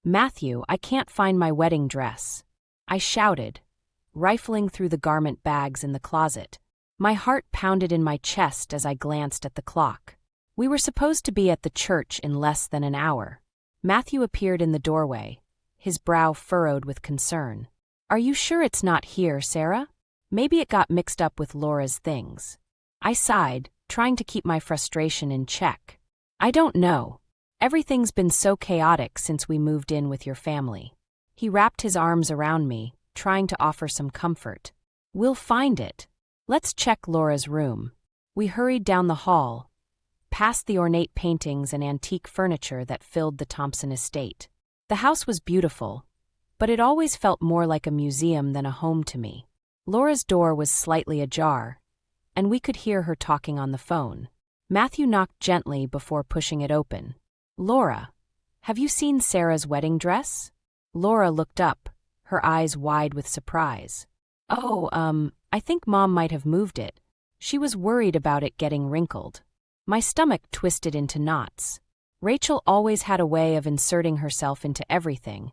"Matthew, I can't find my wedding dress," I shouted, rifling through the garment bags in the closet. My heart pounded in my chest as I glanced at the clock. We were supposed to be at the church in less than an hour. Matthew appeared in the doorway, his brow furrowed with concern. "Are you sure it's not here, Sarah? Maybe it got mixed up with Laura's things." I sighed, trying to keep my frustration in check. "I don't know. Everything's been so chaotic since we moved in with your family." He wrapped his arms around me, trying to offer some comfort. "We'll find it. Let's check Laura's room." We hurried down the hall, past the ornate paintings and antique furniture that filled the Thompson estate. The house was beautiful, but it always felt more like a museum than a home to me. Laura's door was slightly ajar, and we could hear her talking on the phone. Matthew knocked gently before pushing it open. "Laura, have you seen Sarah's wedding dress?" Laura looked up, her eyes wide with surprise. "Oh, I think Mom might have moved it. She was worried about it getting wrinkled." My stomach twisted into knots. Rachel always had a way of inserting herself into everything,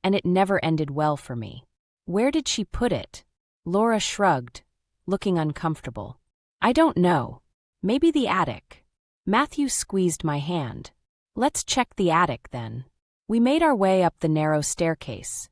and it never ended well for me. "Where did she put it?" Laura shrugged, looking uncomfortable. "I don't know. Maybe the attic." Matthew squeezed my hand. "Let's check the attic then." We made our way up the narrow staircase,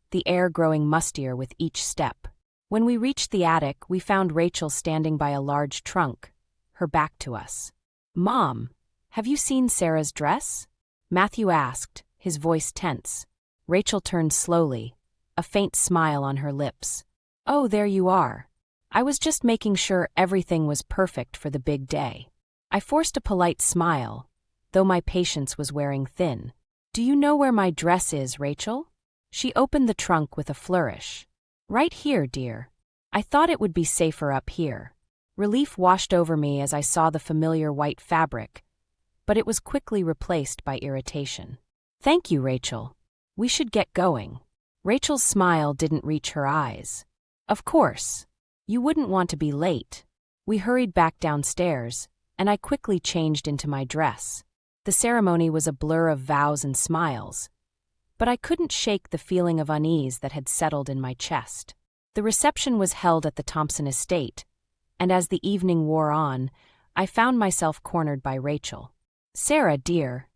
the air growing mustier with each step. When we reached the attic, we found Rachel standing by a large trunk, her back to us. "Mom, have you seen Sarah's dress?" Matthew asked, his voice tense. Rachel turned slowly, a faint smile on her lips. "Oh, there you are. I was just making sure everything was perfect for the big day." I forced a polite smile, though my patience was wearing thin. "Do you know where my dress is, Rachel?" She opened the trunk with a flourish. "Right here, dear. I thought it would be safer up here." Relief washed over me as I saw the familiar white fabric, but it was quickly replaced by irritation. "Thank you, Rachel. We should get going." Rachel's smile didn't reach her eyes. "Of course. You wouldn't want to be late." We hurried back downstairs, and I quickly changed into my dress. The ceremony was a blur of vows and smiles, but I couldn't shake the feeling of unease that had settled in my chest. The reception was held at the Thompson estate, and as the evening wore on, I found myself cornered by Rachel. "Sarah, dear,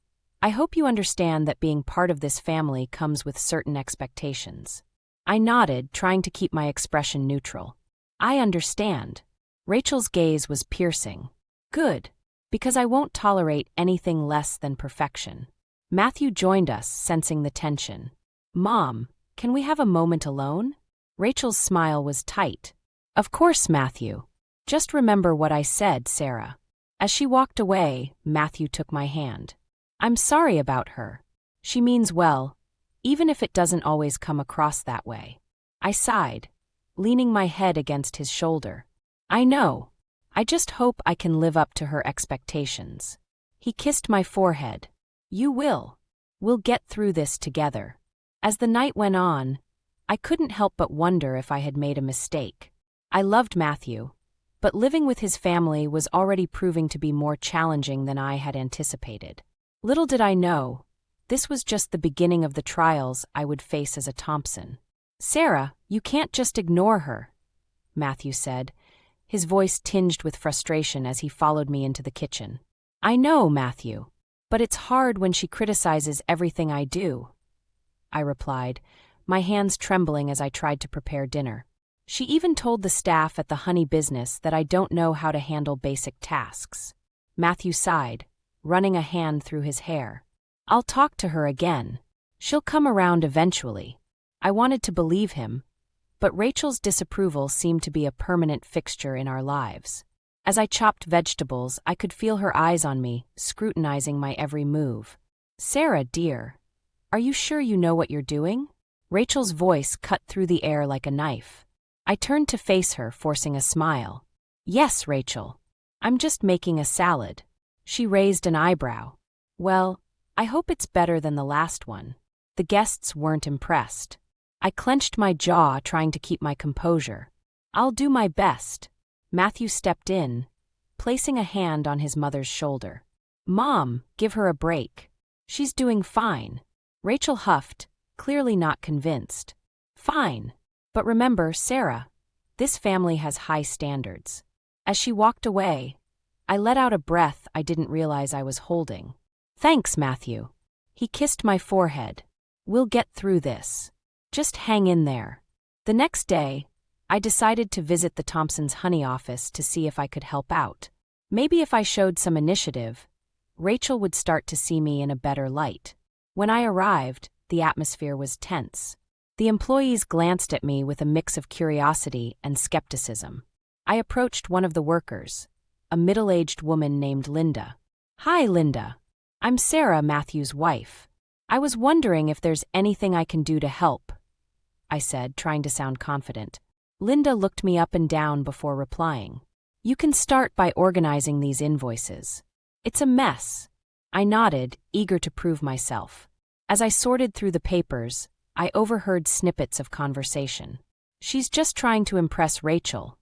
I hope you understand that being part of this family comes with certain expectations." I nodded, trying to keep my expression neutral. "I understand." Rachel's gaze was piercing. "Good, because I won't tolerate anything less than perfection." Matthew joined us, sensing the tension. "Mom, can we have a moment alone?" Rachel's smile was tight. "Of course, Matthew. Just remember what I said, Sarah." As she walked away, Matthew took my hand. "I'm sorry about her. She means well, even if it doesn't always come across that way." I sighed, leaning my head against his shoulder. "I know. I just hope I can live up to her expectations." He kissed my forehead. "You will. We'll get through this together." As the night went on, I couldn't help but wonder if I had made a mistake. I loved Matthew, but living with his family was already proving to be more challenging than I had anticipated. Little did I know, this was just the beginning of the trials I would face as a Thompson. "Sarah, you can't just ignore her," Matthew said, his voice tinged with frustration as he followed me into the kitchen. "I know, Matthew, but it's hard when she criticizes everything I do," I replied, my hands trembling as I tried to prepare dinner. "She even told the staff at the honey business that I don't know how to handle basic tasks." Matthew sighed, running a hand through his hair. "I'll talk to her again. She'll come around eventually." I wanted to believe him, but Rachel's disapproval seemed to be a permanent fixture in our lives. As I chopped vegetables, I could feel her eyes on me, scrutinizing my every move. "Sarah, dear, are you sure you know what you're doing?" Rachel's voice cut through the air like a knife. I turned to face her, forcing a smile. "Yes, Rachel. I'm just making a salad." She raised an eyebrow. "Well, I hope it's better than the last one." The guests weren't impressed. I clenched my jaw, trying to keep my composure. "I'll do my best." Matthew stepped in, placing a hand on his mother's shoulder. "Mom, give her a break. She's doing fine." Rachel huffed, clearly not convinced. Fine. But remember, Sarah, this family has high standards. As she walked away, I let out a breath I didn't realize I was holding. Thanks, Matthew. He kissed my forehead. We'll get through this. Just hang in there. The next day, I decided to visit the Thompsons' honey office to see if I could help out. Maybe if I showed some initiative, Rachel would start to see me in a better light. When I arrived, the atmosphere was tense. The employees glanced at me with a mix of curiosity and skepticism. I approached one of the workers, a middle-aged woman named Linda. Hi, Linda. I'm Sarah, Matthew's wife. I was wondering if there's anything I can do to help, I said, trying to sound confident. Linda looked me up and down before replying. You can start by organizing these invoices. It's a mess. I nodded, eager to prove myself. As I sorted through the papers, I overheard snippets of conversation. She's just trying to impress Rachel,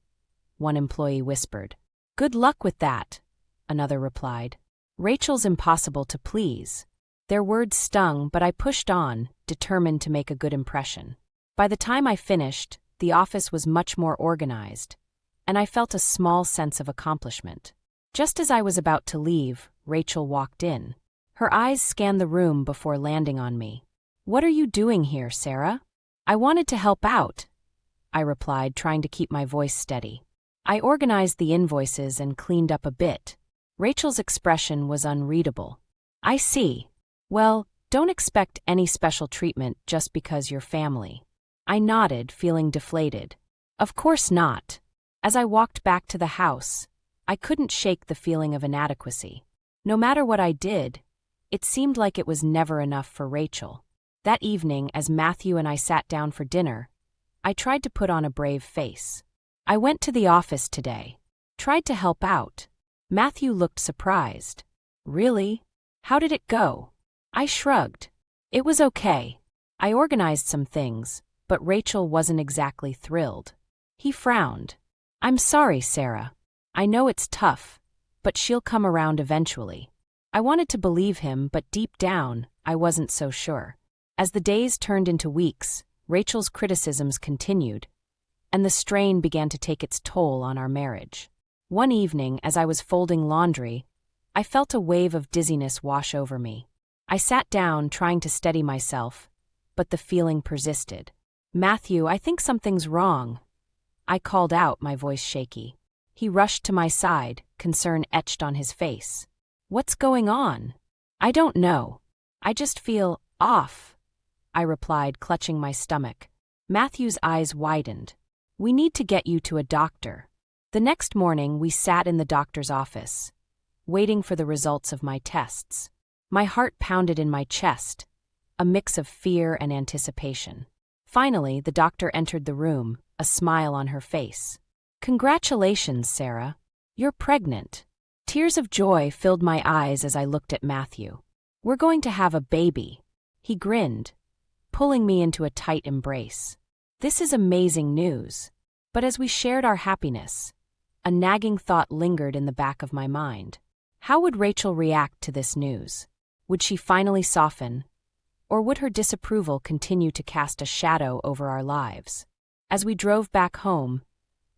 one employee whispered. Good luck with that, another replied. Rachel's impossible to please. Their words stung, but I pushed on, determined to make a good impression. By the time I finished, the office was much more organized, and I felt a small sense of accomplishment. Just as I was about to leave, Rachel walked in. Her eyes scanned the room before landing on me. What are you doing here, Sarah? I wanted to help out, I replied, trying to keep my voice steady. I organized the invoices and cleaned up a bit. Rachel's expression was unreadable. I see. Well, don't expect any special treatment just because you're family. I nodded, feeling deflated. Of course not. As I walked back to the house, I couldn't shake the feeling of inadequacy. No matter what I did, it seemed like it was never enough for Rachel. That evening, as Matthew and I sat down for dinner, I tried to put on a brave face. I went to the office today. Tried to help out. Matthew looked surprised. Really? How did it go? I shrugged. It was okay. I organized some things, but Rachel wasn't exactly thrilled. He frowned. I'm sorry, Sarah. I know it's tough, but she'll come around eventually. I wanted to believe him, but deep down, I wasn't so sure. As the days turned into weeks, Rachel's criticisms continued, and the strain began to take its toll on our marriage. One evening, as I was folding laundry, I felt a wave of dizziness wash over me. I sat down, trying to steady myself, but the feeling persisted. Matthew, I think something's wrong. I called out, my voice shaky. He rushed to my side, concern etched on his face. What's going on? I don't know. I just feel off, I replied, clutching my stomach. Matthew's eyes widened. We need to get you to a doctor. The next morning, we sat in the doctor's office, waiting for the results of my tests. My heart pounded in my chest, a mix of fear and anticipation. Finally, the doctor entered the room, a smile on her face. Congratulations, Sarah. You're pregnant. Tears of joy filled my eyes as I looked at Matthew. We're going to have a baby. He grinned, pulling me into a tight embrace. This is amazing news. But as we shared our happiness, a nagging thought lingered in the back of my mind. How would Rachel react to this news? Would she finally soften, or would her disapproval continue to cast a shadow over our lives? As we drove back home,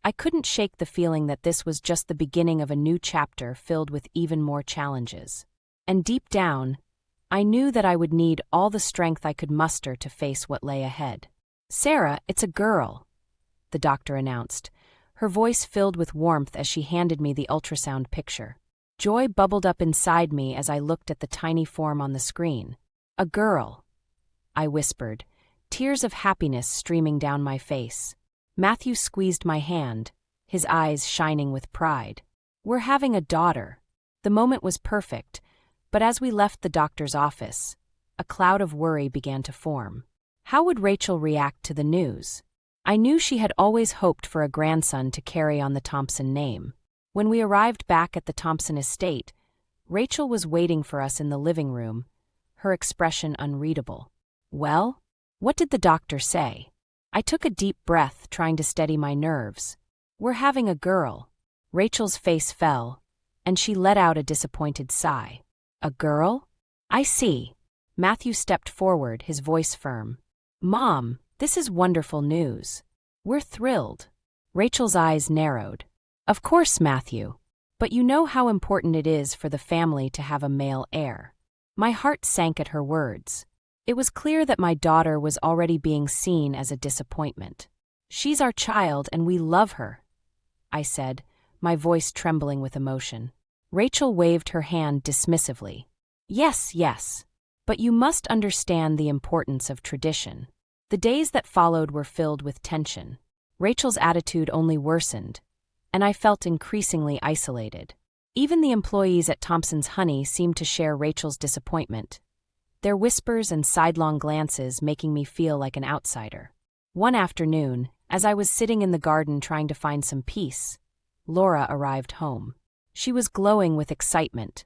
I couldn't shake the feeling that this was just the beginning of a new chapter filled with even more challenges. And deep down, I knew that I would need all the strength I could muster to face what lay ahead. Sarah, it's a girl, the doctor announced, her voice filled with warmth as she handed me the ultrasound picture. Joy bubbled up inside me as I looked at the tiny form on the screen. A girl, I whispered, tears of happiness streaming down my face. Matthew squeezed my hand, his eyes shining with pride. We're having a daughter. The moment was perfect, but as we left the doctor's office, a cloud of worry began to form. How would Rachel react to the news? I knew she had always hoped for a grandson to carry on the Thompson name. When we arrived back at the Thompson estate, Rachel was waiting for us in the living room, her expression unreadable. Well, what did the doctor say? I took a deep breath, trying to steady my nerves. We're having a girl. Rachel's face fell, and she let out a disappointed sigh. A girl? I see. Matthew stepped forward, his voice firm. "Mom, this is wonderful news. We're thrilled." Rachel's eyes narrowed. "Of course, Matthew. But you know how important it is for the family to have a male heir." My heart sank at her words. It was clear that my daughter was already being seen as a disappointment. "She's our child and we love her," I said, my voice trembling with emotion. Rachel waved her hand dismissively. "Yes, yes. But you must understand the importance of tradition." The days that followed were filled with tension. Rachel's attitude only worsened, and I felt increasingly isolated. Even the employees at Thompson's Honey seemed to share Rachel's disappointment, their whispers and sidelong glances making me feel like an outsider. One afternoon, as I was sitting in the garden trying to find some peace, Laura arrived home. She was glowing with excitement,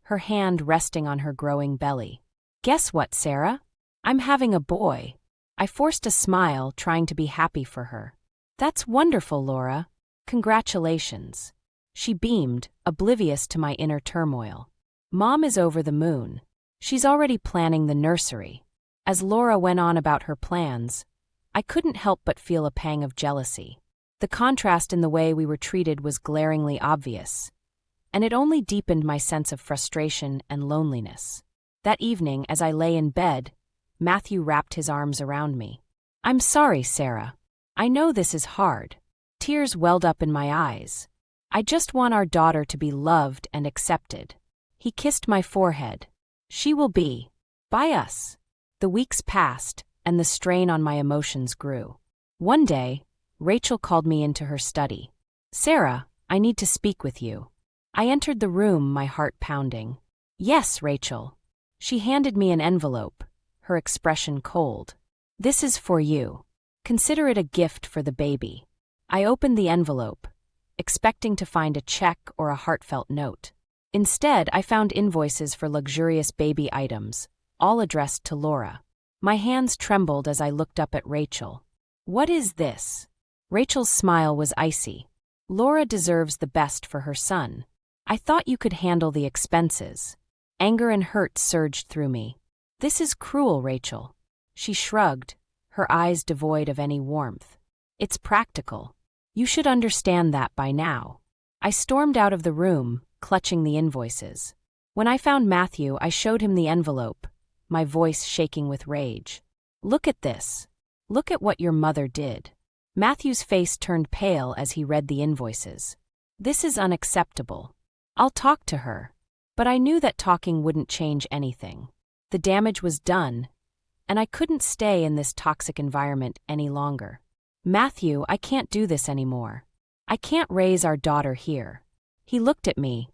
her hand resting on her growing belly. "Guess what, Sarah? I'm having a boy." I forced a smile, trying to be happy for her. "That's wonderful, Laura. Congratulations." She beamed, oblivious to my inner turmoil. "Mom is over the moon. She's already planning the nursery." As Laura went on about her plans, I couldn't help but feel a pang of jealousy. The contrast in the way we were treated was glaringly obvious, and it only deepened my sense of frustration and loneliness. That evening, as I lay in bed, Matthew wrapped his arms around me. "I'm sorry, Sarah. I know this is hard." Tears welled up in my eyes. "I just want our daughter to be loved and accepted." He kissed my forehead. "She will be. By us." The weeks passed, and the strain on my emotions grew. One day, Rachel called me into her study. "Sarah, I need to speak with you." I entered the room, my heart pounding. "Yes, Rachel." She handed me an envelope, her expression cold. "This is for you. Consider it a gift for the baby." I opened the envelope, expecting to find a check or a heartfelt note. Instead, I found invoices for luxurious baby items, all addressed to Laura. My hands trembled as I looked up at Rachel. "What is this?" Rachel's smile was icy. "Laura deserves the best for her son. I thought you could handle the expenses." Anger and hurt surged through me. "This is cruel, Rachel." She shrugged, her eyes devoid of any warmth. "It's practical. You should understand that by now." I stormed out of the room, clutching the invoices. When I found Matthew, I showed him the envelope, my voice shaking with rage. "Look at this. Look at what your mother did." Matthew's face turned pale as he read the invoices. "This is unacceptable. I'll talk to her." But I knew that talking wouldn't change anything. The damage was done, and I couldn't stay in this toxic environment any longer. "Matthew, I can't do this anymore. I can't raise our daughter here." He looked at me,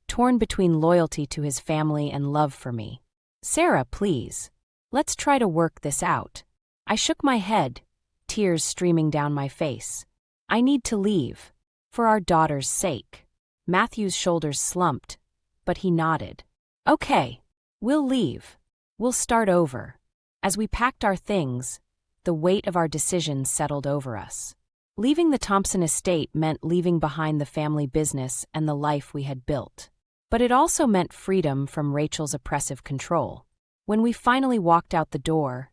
torn between loyalty to his family and love for me. "Sarah, please. Let's try to work this out." I shook my head, tears streaming down my face. "I need to leave. For our daughter's sake." Matthew's shoulders slumped, but he nodded. "Okay. We'll leave. We'll start over." As we packed our things, the weight of our decisions settled over us. Leaving the Thompson estate meant leaving behind the family business and the life we had built. But it also meant freedom from Rachel's oppressive control. When we finally walked out the door,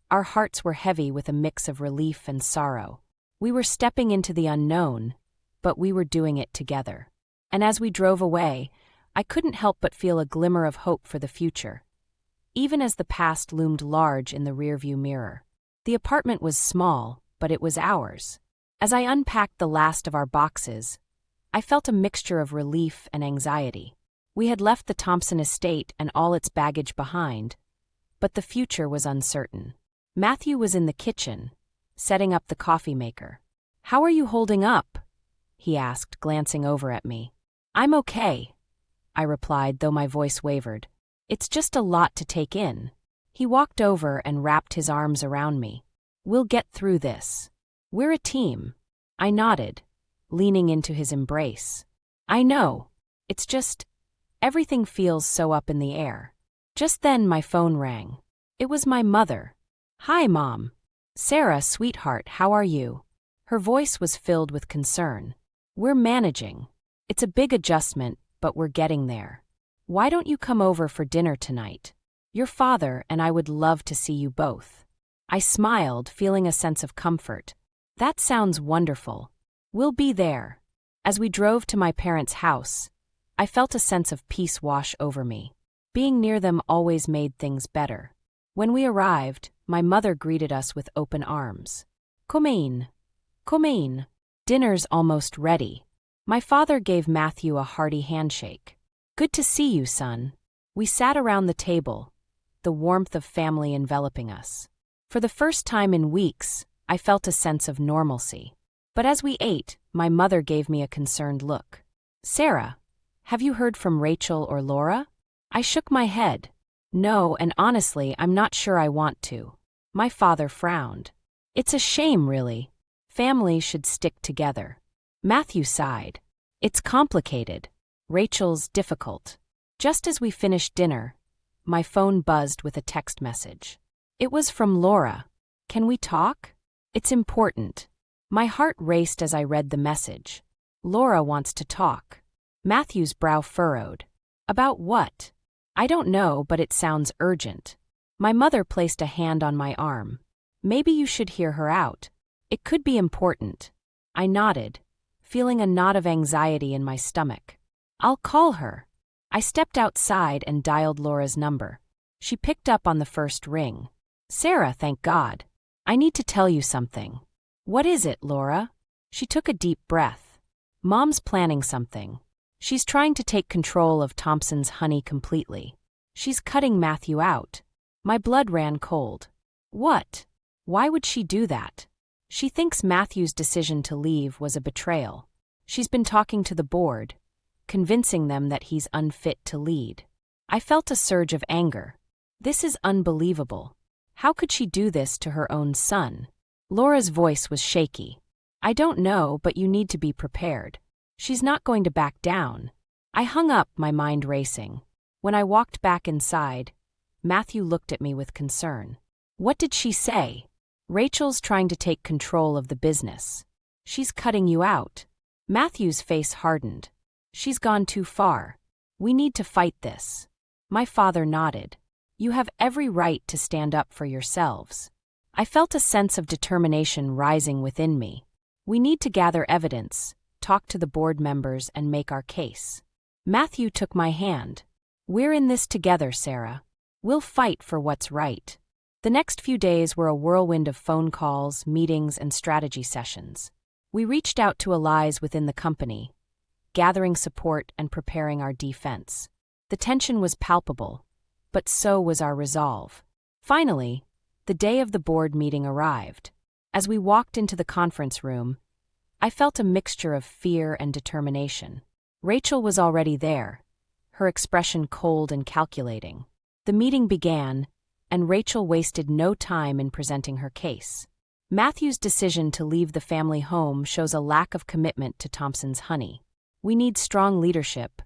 our hearts were heavy with a mix of relief and sorrow. We were stepping into the unknown, but we were doing it together. And as we drove away, I couldn't help but feel a glimmer of hope for the future, even as the past loomed large in the rearview mirror. The apartment was small, but it was ours. As I unpacked the last of our boxes, I felt a mixture of relief and anxiety. We had left the Thompson estate and all its baggage behind, but the future was uncertain. Matthew was in the kitchen, setting up the coffee maker. "How are you holding up?" he asked, glancing over at me. "I'm okay," I replied, though my voice wavered. "It's just a lot to take in." He walked over and wrapped his arms around me. "We'll get through this. We're a team." I nodded, leaning into his embrace. "I know. It's just, everything feels so up in the air." Just then my phone rang. It was my mother. "Hi, Mom." "Sarah, sweetheart, how are you?" Her voice was filled with concern. "We're managing. It's a big adjustment, but we're getting there. Why don't you come over for dinner tonight?" Your father and I would love to see you both. I smiled, feeling a sense of comfort. That sounds wonderful. We'll be there. As we drove to my parents' house, I felt a sense of peace wash over me. Being near them always made things better. When we arrived, my mother greeted us with open arms. Come in. Come in. Dinner's almost ready. My father gave Matthew a hearty handshake. Good to see you, son. We sat around the table, the warmth of family enveloping us. For the first time in weeks, I felt a sense of normalcy. But as we ate, my mother gave me a concerned look. Sarah, have you heard from Rachel or Laura? I shook my head. No, and honestly, I'm not sure I want to. My father frowned. It's a shame, really. Families should stick together. Matthew sighed. It's complicated. Rachel's difficult. Just as we finished dinner, my phone buzzed with a text message. It was from Laura. Can we talk? It's important. My heart raced as I read the message. Laura wants to talk. Matthew's brow furrowed. About what? I don't know, but it sounds urgent. My mother placed a hand on my arm. Maybe you should hear her out. It could be important. I nodded, feeling a knot of anxiety in my stomach. I'll call her. I stepped outside and dialed Laura's number. She picked up on the first ring. Sarah, thank God. I need to tell you something. What is it, Laura? She took a deep breath. Mom's planning something. She's trying to take control of Thompson's Honey completely. She's cutting Matthew out. My blood ran cold. What? Why would she do that? She thinks Matthew's decision to leave was a betrayal. She's been talking to the board, convincing them that he's unfit to lead. I felt a surge of anger. This is unbelievable. How could she do this to her own son? Laura's voice was shaky. I don't know, but you need to be prepared. She's not going to back down. I hung up, my mind racing. When I walked back inside, Matthew looked at me with concern. What did she say? Rachel's trying to take control of the business. She's cutting you out. Matthew's face hardened. She's gone too far. We need to fight this. My father nodded. You have every right to stand up for yourselves. I felt a sense of determination rising within me. We need to gather evidence, talk to the board members, and make our case. Matthew took my hand. We're in this together, Sarah. We'll fight for what's right. The next few days were a whirlwind of phone calls, meetings, and strategy sessions. We reached out to allies within the company, gathering support and preparing our defense. The tension was palpable, but so was our resolve. Finally, the day of the board meeting arrived. As we walked into the conference room, I felt a mixture of fear and determination. Rachel was already there, her expression cold and calculating. The meeting began, and Rachel wasted no time in presenting her case. Matthew's decision to leave the family home shows a lack of commitment to Thompson's Honey. We need strong leadership,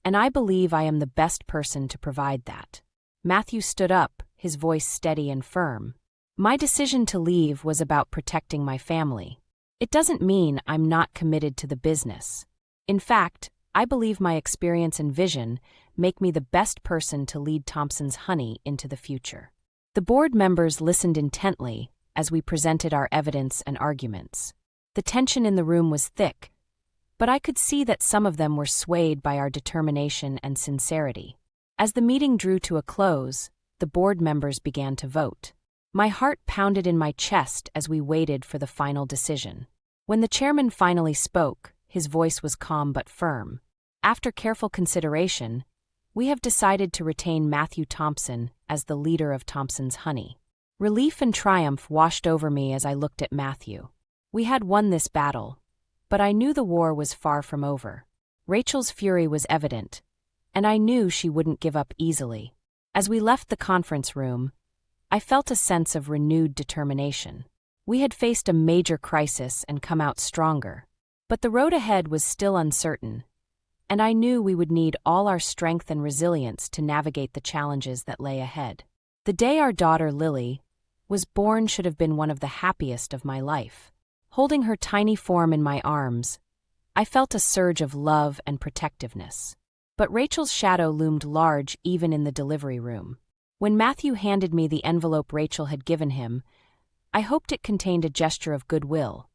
and I believe I am the best person to provide that. Matthew stood up, his voice steady and firm. My decision to leave was about protecting my family. It doesn't mean I'm not committed to the business. In fact, I believe my experience and vision make me the best person to lead Thompson's Honey into the future. The board members listened intently as we presented our evidence and arguments. The tension in the room was thick, but I could see that some of them were swayed by our determination and sincerity. As the meeting drew to a close, the board members began to vote. My heart pounded in my chest as we waited for the final decision. When the chairman finally spoke, his voice was calm but firm. After careful consideration, we have decided to retain Matthew Thompson as the leader of Thompson's Honey. Relief and triumph washed over me as I looked at Matthew. We had won this battle, but I knew the war was far from over. Rachel's fury was evident, and I knew she wouldn't give up easily. As we left the conference room, I felt a sense of renewed determination. We had faced a major crisis and come out stronger, but the road ahead was still uncertain, and I knew we would need all our strength and resilience to navigate the challenges that lay ahead. The day our daughter Lily was born should have been one of the happiest of my life. Holding her tiny form in my arms, I felt a surge of love and protectiveness. But Rachel's shadow loomed large even in the delivery room. When Matthew handed me the envelope Rachel had given him, I hoped it contained a gesture of goodwill,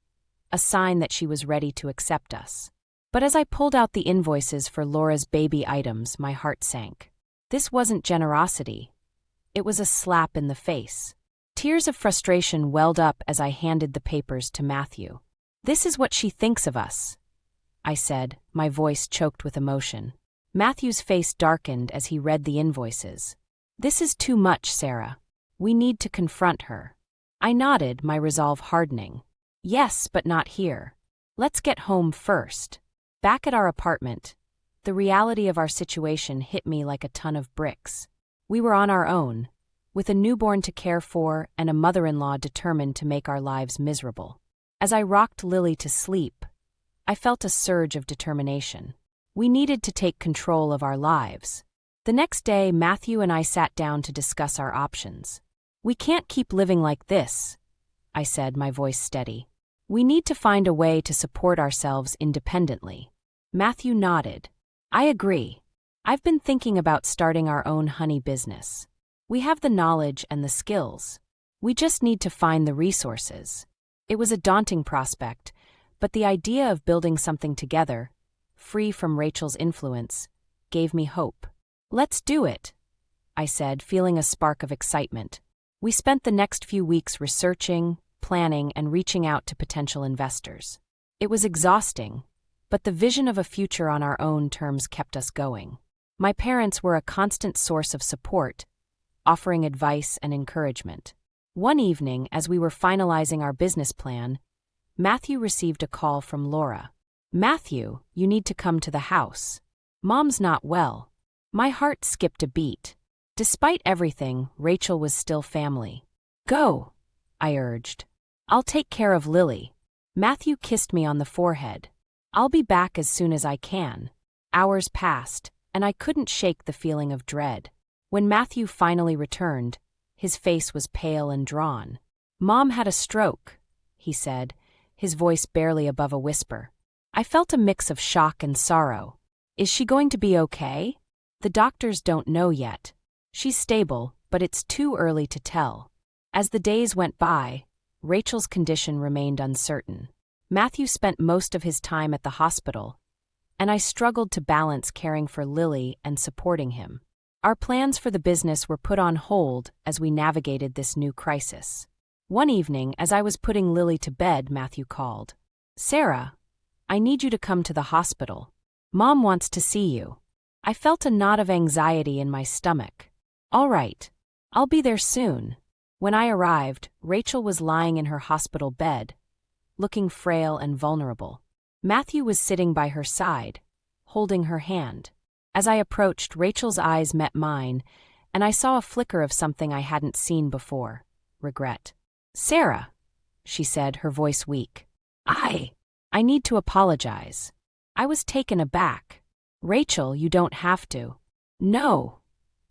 a sign that she was ready to accept us. But as I pulled out the invoices for Laura's baby items, my heart sank. This wasn't generosity. It was a slap in the face. Tears of frustration welled up as I handed the papers to Matthew. "This is what she thinks of us," I said, my voice choked with emotion. Matthew's face darkened as he read the invoices. "This is too much, Sarah. We need to confront her." I nodded, my resolve hardening. "Yes, but not here. Let's get home first." Back at our apartment, the reality of our situation hit me like a ton of bricks. We were on our own, with a newborn to care for and a mother-in-law determined to make our lives miserable. As I rocked Lily to sleep, I felt a surge of determination. We needed to take control of our lives. The next day, Matthew and I sat down to discuss our options. "We can't keep living like this," I said, my voice steady. "We need to find a way to support ourselves independently." Matthew nodded. "I agree. I've been thinking about starting our own honey business. We have the knowledge and the skills. We just need to find the resources." It was a daunting prospect, but the idea of building something together, free from Rachel's influence, gave me hope. "Let's do it," I said, feeling a spark of excitement. We spent the next few weeks researching, planning, and reaching out to potential investors. It was exhausting, but the vision of a future on our own terms kept us going. My parents were a constant source of support, offering advice and encouragement. One evening, as we were finalizing our business plan, Matthew received a call from Laura. "Matthew, you need to come to the house. Mom's not well." My heart skipped a beat. Despite everything, Rachel was still family. "Go," I urged. "I'll take care of Lily." Matthew kissed me on the forehead. "I'll be back as soon as I can." Hours passed, and I couldn't shake the feeling of dread. When Matthew finally returned, his face was pale and drawn. "Mom had a stroke," he said, his voice barely above a whisper. I felt a mix of shock and sorrow. "Is she going to be okay?" "The doctors don't know yet. She's stable, but it's too early to tell." As the days went by, Rachel's condition remained uncertain. Matthew spent most of his time at the hospital, and I struggled to balance caring for Lily and supporting him. Our plans for the business were put on hold as we navigated this new crisis. One evening, as I was putting Lily to bed, Matthew called. "Sarah, I need you to come to the hospital. Mom wants to see you." I felt a knot of anxiety in my stomach. "All right, I'll be there soon." When I arrived, Rachel was lying in her hospital bed, looking frail and vulnerable. Matthew was sitting by her side, holding her hand. As I approached, Rachel's eyes met mine, and I saw a flicker of something I hadn't seen before: regret. "Sarah," she said, her voice weak. I need to apologize." I was taken aback. "Rachel, you don't have to." "No,"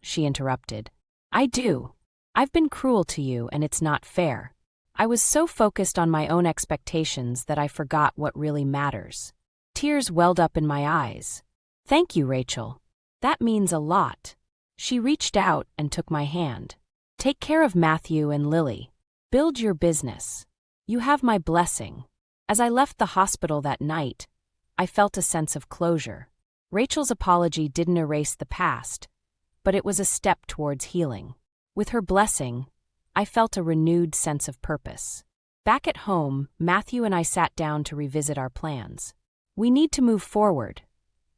she interrupted. "I do. I've been cruel to you, and it's not fair." I was so focused on my own expectations that I forgot what really matters. Tears welled up in my eyes. "Thank you, Rachel. That means a lot." She reached out and took my hand. "Take care of Matthew and Lily. Build your business. You have my blessing." As I left the hospital that night, I felt a sense of closure. Rachel's apology didn't erase the past, but it was a step towards healing. With her blessing, I felt a renewed sense of purpose. Back at home, Matthew and I sat down to revisit our plans. "We need to move forward,"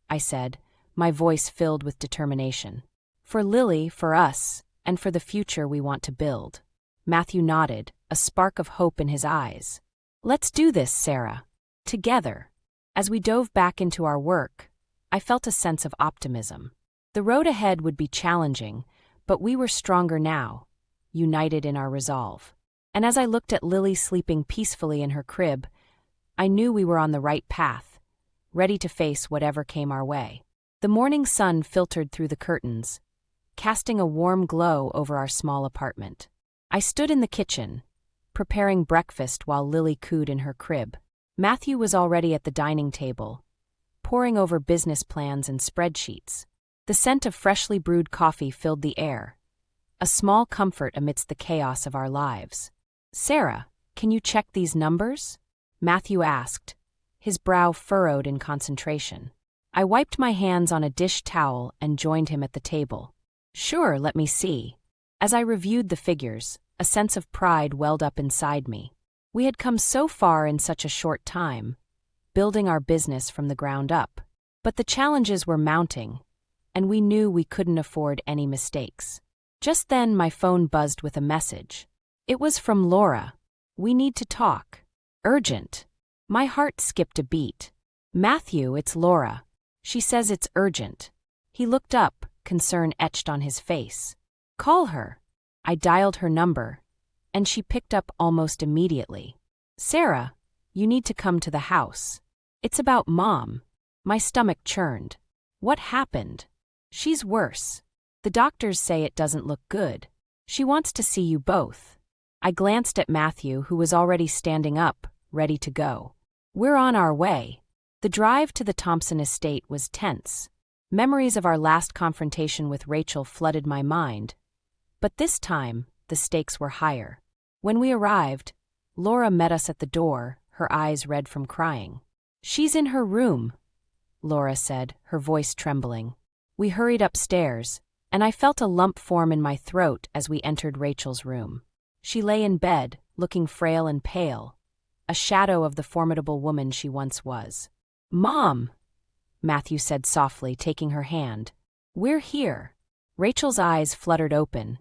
I said, my voice filled with determination. "For Lily, for us, and for the future we want to build." Matthew nodded, a spark of hope in his eyes. "Let's do this, Sarah. Together." As we dove back into our work, I felt a sense of optimism. The road ahead would be challenging, but we were stronger now, united in our resolve. And as I looked at Lily sleeping peacefully in her crib, I knew we were on the right path, ready to face whatever came our way. The morning sun filtered through the curtains, casting a warm glow over our small apartment. I stood in the kitchen, preparing breakfast while Lily cooed in her crib. Matthew was already at the dining table, poring over business plans and spreadsheets. The scent of freshly brewed coffee filled the air, a small comfort amidst the chaos of our lives. "Sarah, can you check these numbers?" Matthew asked, his brow furrowed in concentration. I wiped my hands on a dish towel and joined him at the table. "Sure, let me see." As I reviewed the figures, a sense of pride welled up inside me. We had come so far in such a short time, building our business from the ground up. But the challenges were mounting, and we knew we couldn't afford any mistakes. Just then my phone buzzed with a message. It was from Laura. "We need to talk. Urgent." My heart skipped a beat. "Matthew, it's Laura. She says it's urgent." He looked up, concern etched on his face. "Call her." I dialed her number, and she picked up almost immediately. "Sarah, you need to come to the house. It's about Mom." My stomach churned. "What happened?" "She's worse. The doctors say it doesn't look good. She wants to see you both." I glanced at Matthew, who was already standing up, ready to go. "We're on our way." The drive to the Thompson estate was tense. Memories of our last confrontation with Rachel flooded my mind. But this time, the stakes were higher. When we arrived, Laura met us at the door, her eyes red from crying. "She's in her room," Laura said, her voice trembling. We hurried upstairs, and I felt a lump form in my throat as we entered Rachel's room. She lay in bed, looking frail and pale, a shadow of the formidable woman she once was. "Mom," Matthew said softly, taking her hand. "We're here." Rachel's eyes fluttered open,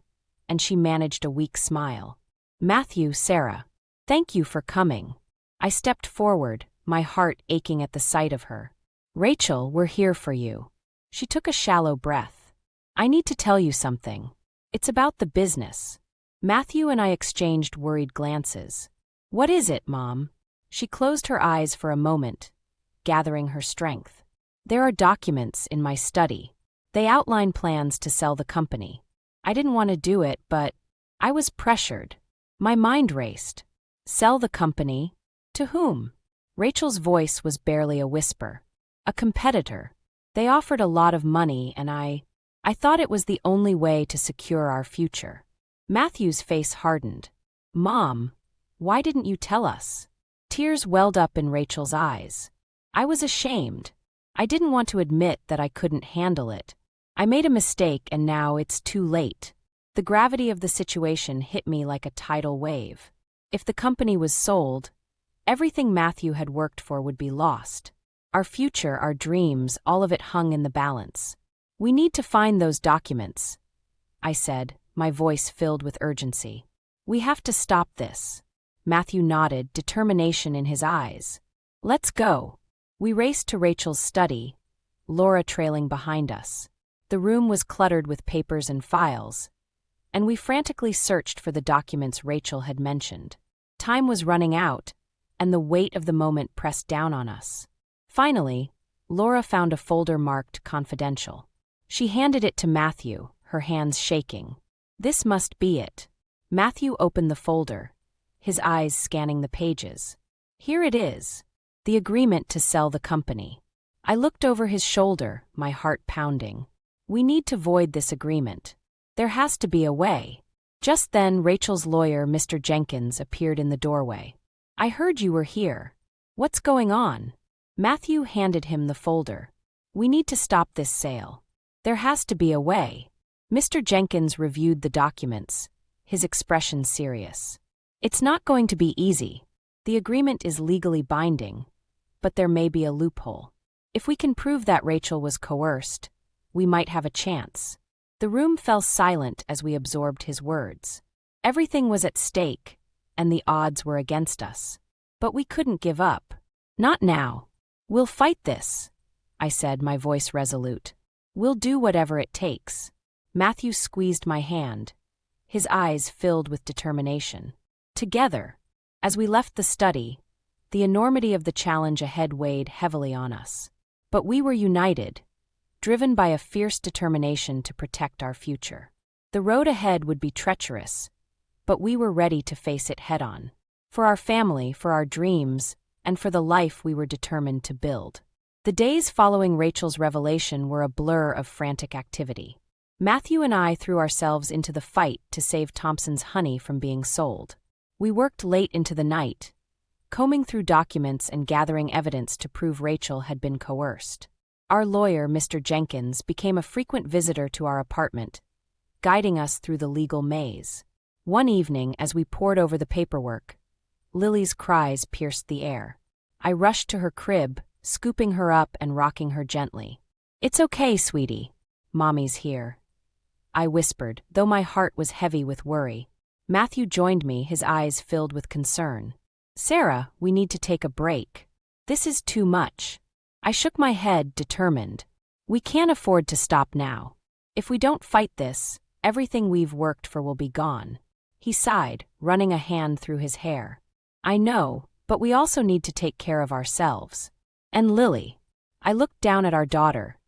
and she managed a weak smile. "Matthew, Sarah, thank you for coming." I stepped forward, my heart aching at the sight of her. "Rachel, we're here for you." She took a shallow breath. "I need to tell you something. It's about the business." Matthew and I exchanged worried glances. "What is it, Mom?" She closed her eyes for a moment, gathering her strength. "There are documents in my study. They outline plans to sell the company. I didn't want to do it, but I was pressured." My mind raced. "Sell the company? To whom?" Rachel's voice was barely a whisper. "A competitor. They offered a lot of money, and I thought it was the only way to secure our future." Matthew's face hardened. "Mom, why didn't you tell us?" Tears welled up in Rachel's eyes. "I was ashamed. I didn't want to admit that I couldn't handle it. I made a mistake, and now it's too late." The gravity of the situation hit me like a tidal wave. If the company was sold, everything Matthew had worked for would be lost. Our future, our dreams, all of it hung in the balance. "We need to find those documents," I said, my voice filled with urgency. "We have to stop this." Matthew nodded, determination in his eyes. "Let's go." We raced to Rachel's study, Laura trailing behind us. The room was cluttered with papers and files, and we frantically searched for the documents Rachel had mentioned. Time was running out, and the weight of the moment pressed down on us. Finally, Laura found a folder marked confidential. She handed it to Matthew, her hands shaking. "This must be it." Matthew opened the folder, his eyes scanning the pages. "Here it is. The agreement to sell the company." I looked over his shoulder, my heart pounding. "We need to void this agreement. There has to be a way." Just then, Rachel's lawyer, Mr. Jenkins, appeared in the doorway. "I heard you were here. What's going on?" Matthew handed him the folder. "We need to stop this sale. There has to be a way." Mr. Jenkins reviewed the documents, his expression serious. "It's not going to be easy. The agreement is legally binding, but there may be a loophole. If we can prove that Rachel was coerced, we might have a chance." The room fell silent as we absorbed his words. Everything was at stake, and the odds were against us. But we couldn't give up. "Not now. We'll fight this," I said, my voice resolute. "We'll do whatever it takes." Matthew squeezed my hand, his eyes filled with determination. Together, as we left the study, the enormity of the challenge ahead weighed heavily on us. But we were united, driven by a fierce determination to protect our future. The road ahead would be treacherous, but we were ready to face it head-on. For our family, for our dreams, and for the life we were determined to build. The days following Rachel's revelation were a blur of frantic activity. Matthew and I threw ourselves into the fight to save Thompson's honey from being sold. We worked late into the night, combing through documents and gathering evidence to prove Rachel had been coerced. Our lawyer, Mr. Jenkins, became a frequent visitor to our apartment, guiding us through the legal maze. One evening, as we pored over the paperwork, Lily's cries pierced the air. I rushed to her crib, scooping her up and rocking her gently. "It's okay, sweetie. Mommy's here," I whispered, though my heart was heavy with worry. Matthew joined me, his eyes filled with concern. "Sarah, we need to take a break. This is too much." I shook my head, determined. "We can't afford to stop now. If we don't fight this, everything we've worked for will be gone." He sighed, running a hand through his hair. "I know, but we also need to take care of ourselves. And Lily." I looked down at our daughter,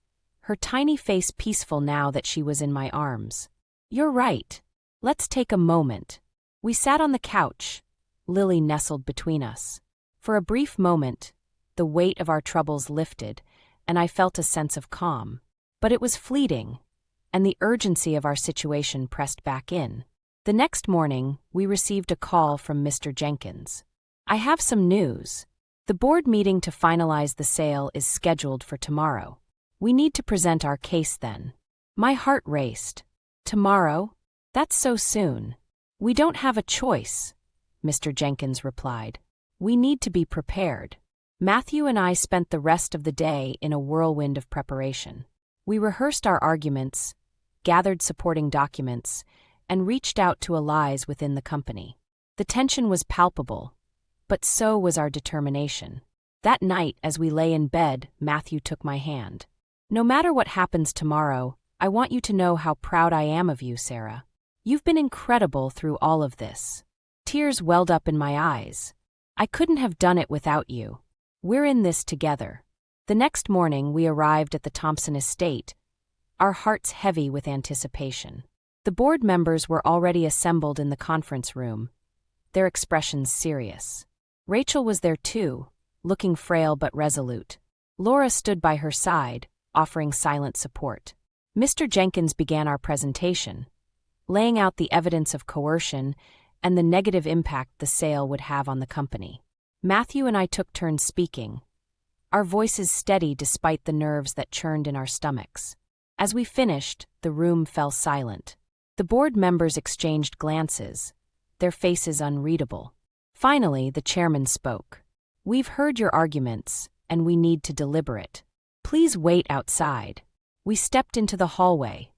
her tiny face peaceful now that she was in my arms. "You're right. Let's take a moment." We sat on the couch, Lily nestled between us. For a brief moment, the weight of our troubles lifted, and I felt a sense of calm. But it was fleeting, and the urgency of our situation pressed back in. The next morning, we received a call from Mr. Jenkins. "I have some news. The board meeting to finalize the sale is scheduled for tomorrow. We need to present our case then." My heart raced. "Tomorrow? That's so soon." "We don't have a choice," Mr. Jenkins replied. "We need to be prepared." Matthew and I spent the rest of the day in a whirlwind of preparation. We rehearsed our arguments, gathered supporting documents, and reached out to allies within the company. The tension was palpable, but so was our determination. That night, as we lay in bed, Matthew took my hand. "No matter what happens tomorrow, I want you to know how proud I am of you, Sarah. You've been incredible through all of this." Tears welled up in my eyes. "I couldn't have done it without you. We're in this together." The next morning, we arrived at the Thompson estate, our hearts heavy with anticipation. The board members were already assembled in the conference room, their expressions serious. Rachel was there too, looking frail but resolute. Laura stood by her side, offering silent support. Mr. Jenkins began our presentation, laying out the evidence of coercion and the negative impact the sale would have on the company. Matthew and I took turns speaking, our voices steady despite the nerves that churned in our stomachs. As we finished, the room fell silent. The board members exchanged glances, their faces unreadable. Finally, the chairman spoke. "We've heard your arguments, and we need to deliberate. Please wait outside." We stepped into the hallway,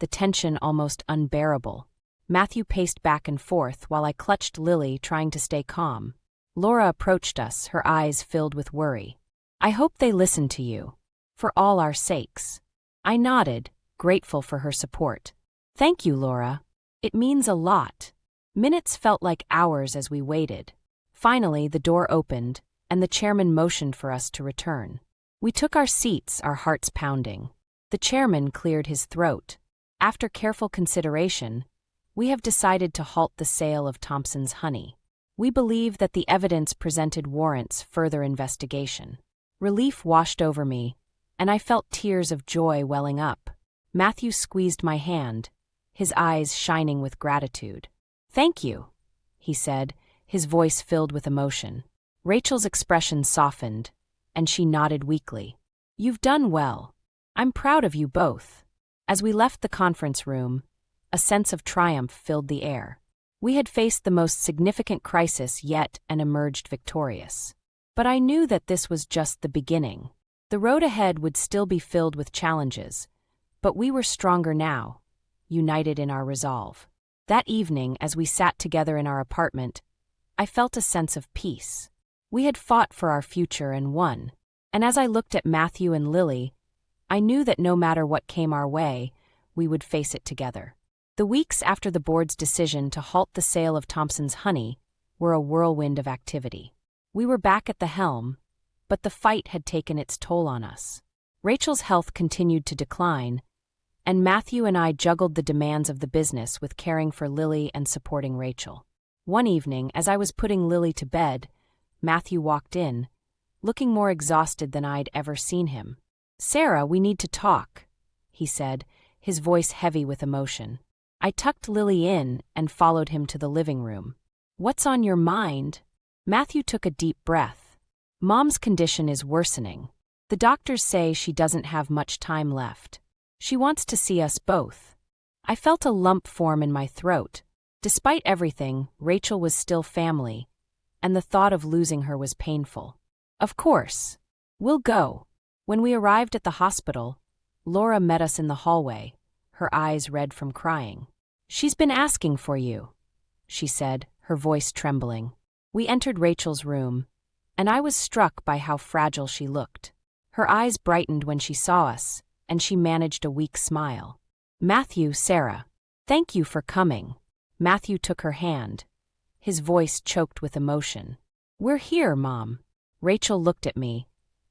the tension almost unbearable. Matthew paced back and forth while I clutched Lily, trying to stay calm. Laura approached us, her eyes filled with worry. "I hope they listen to you, for all our sakes." I nodded, grateful for her support. "Thank you, Laura. It means a lot." Minutes felt like hours as we waited. Finally, the door opened, and the chairman motioned for us to return. We took our seats, our hearts pounding. The chairman cleared his throat. "After careful consideration, we have decided to halt the sale of Thompson's honey. We believe that the evidence presented warrants further investigation." Relief washed over me, and I felt tears of joy welling up. Matthew squeezed my hand, his eyes shining with gratitude. "Thank you," he said, his voice filled with emotion. Rachel's expression softened, and she nodded weakly. "You've done well. I'm proud of you both." As we left the conference room, a sense of triumph filled the air. We had faced the most significant crisis yet and emerged victorious. But I knew that this was just the beginning. The road ahead would still be filled with challenges, but we were stronger now, united in our resolve. That evening, as we sat together in our apartment, I felt a sense of peace. We had fought for our future and won, and as I looked at Matthew and Lily, I knew that no matter what came our way, we would face it together. The weeks after the board's decision to halt the sale of Thompson's honey were a whirlwind of activity. We were back at the helm, but the fight had taken its toll on us. Rachel's health continued to decline, and Matthew and I juggled the demands of the business with caring for Lily and supporting Rachel. One evening, as I was putting Lily to bed, Matthew walked in, looking more exhausted than I'd ever seen him. "Sarah, we need to talk," he said, his voice heavy with emotion. I tucked Lily in and followed him to the living room. "What's on your mind?" Matthew took a deep breath. "Mom's condition is worsening. The doctors say she doesn't have much time left. She wants to see us both." I felt a lump form in my throat. Despite everything, Rachel was still family, and the thought of losing her was painful. "Of course. We'll go." When we arrived at the hospital, Laura met us in the hallway, her eyes red from crying. "She's been asking for you," she said, her voice trembling. We entered Rachel's room, and I was struck by how fragile she looked. Her eyes brightened when she saw us, and she managed a weak smile. "Matthew, Sarah, thank you for coming." Matthew took her hand, his voice choked with emotion. "We're here, Mom." Rachel looked at me,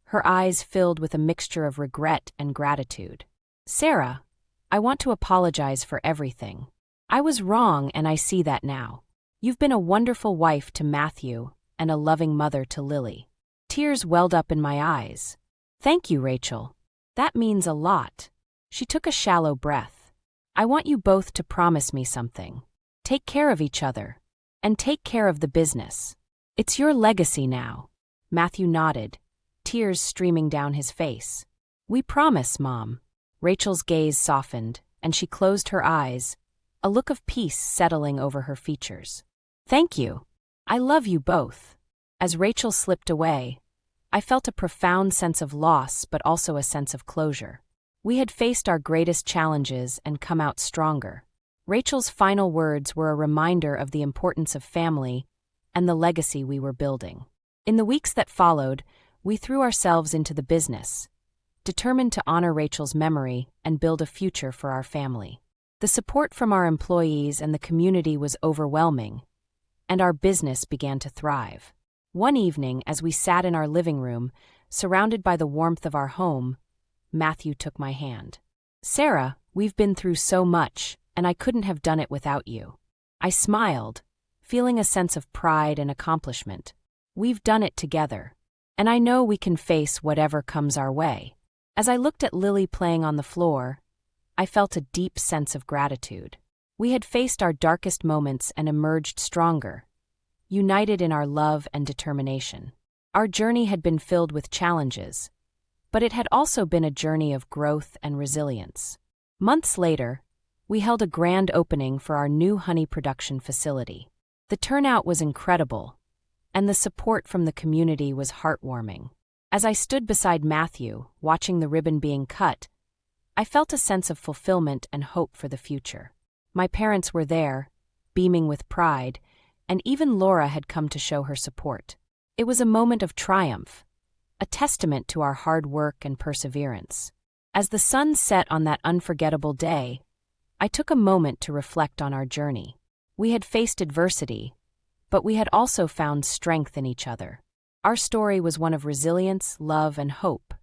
her eyes filled with a mixture of regret and gratitude. "Sarah, I want to apologize for everything. I was wrong, and I see that now. You've been a wonderful wife to Matthew and a loving mother to Lily." Tears welled up in my eyes. "Thank you, Rachel. That means a lot." She took a shallow breath. "I want you both to promise me something. Take care of each other, and take care of the business. It's your legacy now." Matthew nodded, tears streaming down his face. "We promise, Mom." Rachel's gaze softened, and she closed her eyes, a look of peace settling over her features. "Thank you. I love you both." As Rachel slipped away, I felt a profound sense of loss but also a sense of closure. We had faced our greatest challenges and come out stronger. Rachel's final words were a reminder of the importance of family and the legacy we were building. In the weeks that followed, we threw ourselves into the business, determined to honor Rachel's memory and build a future for our family. The support from our employees and the community was overwhelming, and our business began to thrive. One evening, as we sat in our living room, surrounded by the warmth of our home, Matthew took my hand. "Sarah, we've been through so much, and I couldn't have done it without you." I smiled, feeling a sense of pride and accomplishment. We've done it together, and I know we can face whatever comes our way. As I looked at Lily playing on the floor, I felt a deep sense of gratitude. We had faced our darkest moments and emerged stronger, united in our love and determination. Our journey had been filled with challenges, but it had also been a journey of growth and resilience. Months later, we held a grand opening for our new honey production facility. The turnout was incredible, and the support from the community was heartwarming. As I stood beside Matthew, watching the ribbon being cut, I felt a sense of fulfillment and hope for the future. My parents were there, beaming with pride, and even Laura had come to show her support. It was a moment of triumph, a testament to our hard work and perseverance. As the sun set on that unforgettable day, I took a moment to reflect on our journey. We had faced adversity, but we had also found strength in each other. Our story was one of resilience, love, and hope.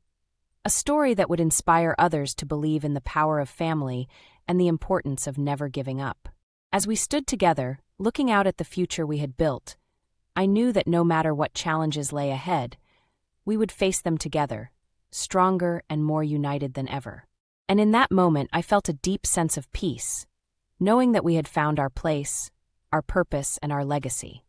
A story that would inspire others to believe in the power of family and the importance of never giving up. As we stood together, looking out at the future we had built, I knew that no matter what challenges lay ahead, we would face them together, stronger and more united than ever. And in that moment, I felt a deep sense of peace, knowing that we had found our place, our purpose, and our legacy.